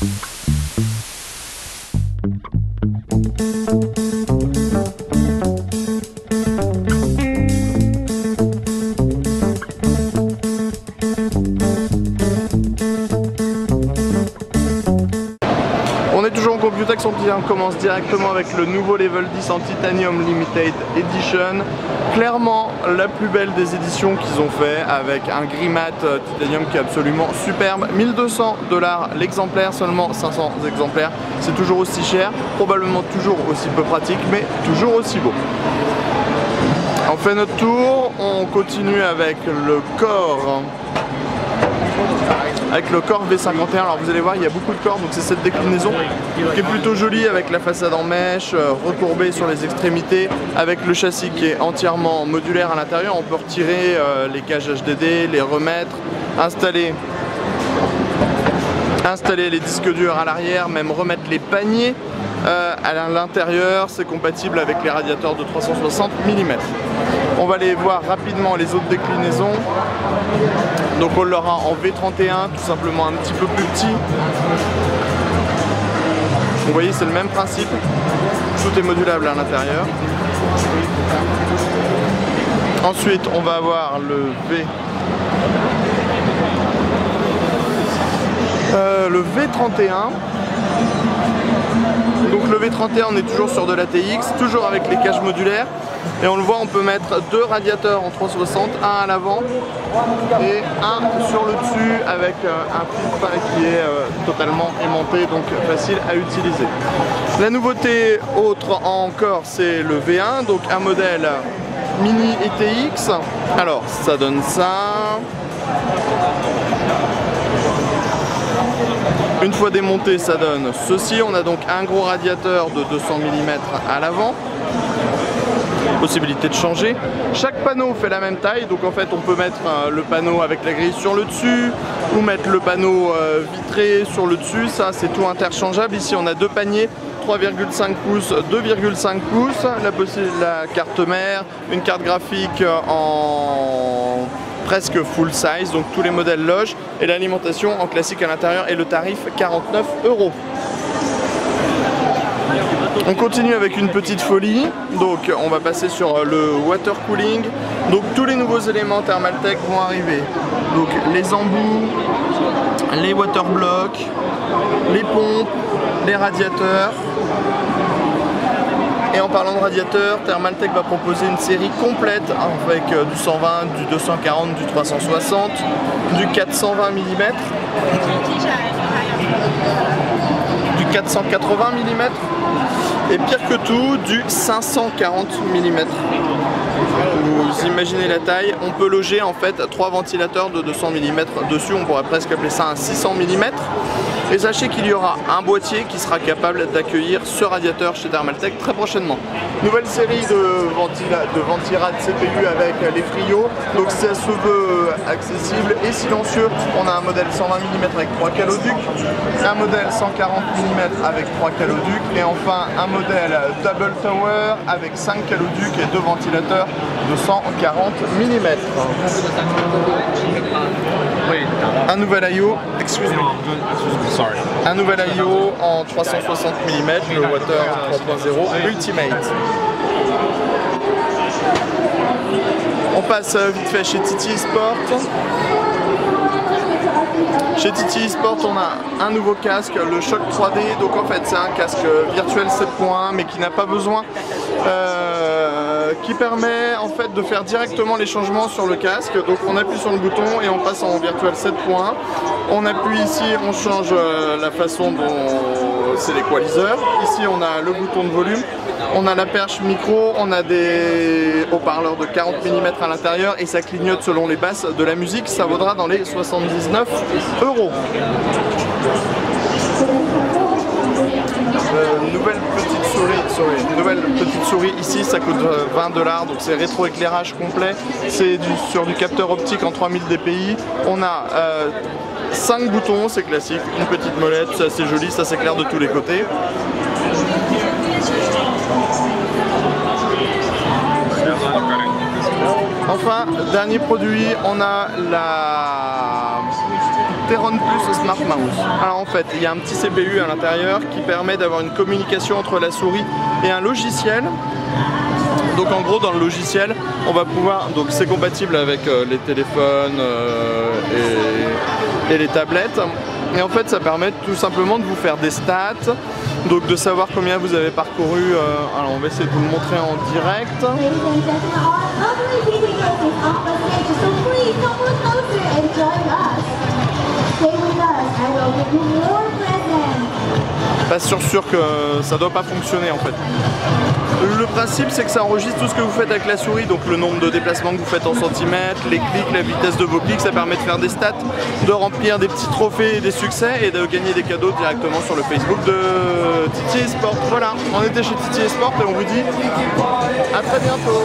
On est toujours en Computex, on commence directement avec le nouveau Level 10 en Titanium Limited Edition. Clairement la plus belle des éditions qu'ils ont fait, avec un gris mat Titanium qui est absolument superbe. 1200 $ l'exemplaire, seulement 500 exemplaires. C'est toujours aussi cher, probablement toujours aussi peu pratique, mais toujours aussi beau. On fait notre tour, on continue avec le corps. Avec le corps V51, alors vous allez voir il y a beaucoup de corps, donc c'est cette déclinaison qui est plutôt jolie avec la façade en mèche, recourbée sur les extrémités, avec le châssis qui est entièrement modulaire à l'intérieur. On peut retirer les cages HDD, les remettre, installer les disques durs à l'arrière, même remettre les paniers à l'intérieur. C'est compatible avec les radiateurs de 360 mm. On va aller voir rapidement les autres déclinaisons. Donc on l'aura en V31, tout simplement un petit peu plus petit. Vous voyez, c'est le même principe. Tout est modulable à l'intérieur. Ensuite, on va avoir le V31. Donc le V31, on est toujours sur de l'ATX, toujours avec les cages modulaires. Et on le voit, on peut mettre deux radiateurs en 360, un à l'avant et un sur le dessus avec un filtre qui est totalement aimanté, donc facile à utiliser. La nouveauté autre encore, c'est le V1, donc un modèle mini ETX. Alors ça donne ça. Une fois démonté, ça donne ceci. On a donc un gros radiateur de 200 mm à l'avant. Possibilité de changer. Chaque panneau fait la même taille, donc en fait on peut mettre le panneau avec la grille sur le dessus ou mettre le panneau vitré sur le dessus. Ça c'est tout interchangeable. Ici on a deux paniers, 3,5 pouces, 2,5 pouces, la carte mère, une carte graphique en presque full size, donc tous les modèles loges, et l'alimentation en classique à l'intérieur et le tarif 49 €. On continue avec une petite folie, donc on va passer sur le water cooling. Donc tous les nouveaux éléments Thermaltake vont arriver. Donc les embouts, les water blocks, les pompes, les radiateurs. Et en parlant de radiateurs, Thermaltake va proposer une série complète avec du 120, du 240, du 360, du 420 mm, du 480 mm et pire que tout, du 540 mm. Vous imaginez la taille, on peut loger en fait 3 ventilateurs de 200 mm dessus, on pourrait presque appeler ça un 600 mm. Et sachez qu'il y aura un boîtier qui sera capable d'accueillir ce radiateur chez Thermaltake très prochainement. Nouvelle série de ventirad CPU avec les Frio, donc ça se veut accessible et silencieux. On a un modèle 120 mm avec 3 caloducs, un modèle 140 mm avec 3 caloducs et enfin un modèle Double Tower avec 5 caloducs et 2 ventilateurs de 140 mm. Un nouvel I/O, un nouvel I/O en 360 mm, le Water 3.0 Ultimate. On passe vite fait chez TT Sport. Chez TT Sport, on a un nouveau casque, le Shock 3D. Donc en fait, c'est un casque virtuel 7.1 mais qui n'a pas besoin, qui permet en fait de faire directement les changements sur le casque. Donc on appuie sur le bouton et on passe en virtuel 7.1. On appuie ici, on change la façon dont c'est l'équaliseur. Ici, on a le bouton de volume. On a la perche micro, on a des haut-parleurs de 40 mm à l'intérieur et ça clignote selon les basses de la musique. Ça vaudra dans les 79 €. Nouvelle petite souris ici, ça coûte 20 $, donc c'est rétroéclairage complet. C'est sur du capteur optique en 3000 dpi. On a 5 boutons, c'est classique, une petite molette, c'est assez joli, ça s'éclaire de tous les côtés. Enfin, dernier produit, on a la Teron Plus Smart Mouse. Alors en fait, il y a un petit CPU à l'intérieur qui permet d'avoir une communication entre la souris et un logiciel. Donc en gros, dans le logiciel, on va pouvoir, donc c'est compatible avec les téléphones et les tablettes. Et en fait, ça permet tout simplement de vous faire des stats, donc de savoir combien vous avez parcouru. Alors on va essayer de vous le montrer en direct. Pas sûr que ça doit pas fonctionner en fait. Le principe c'est que ça enregistre tout ce que vous faites avec la souris, donc le nombre de déplacements que vous faites en centimètres, les clics, la vitesse de vos clics, ça permet de faire des stats, de remplir des petits trophées et des succès et de gagner des cadeaux directement sur le Facebook de Titi Esport. Voilà, on était chez Titi Esport et on vous dit à très bientôt.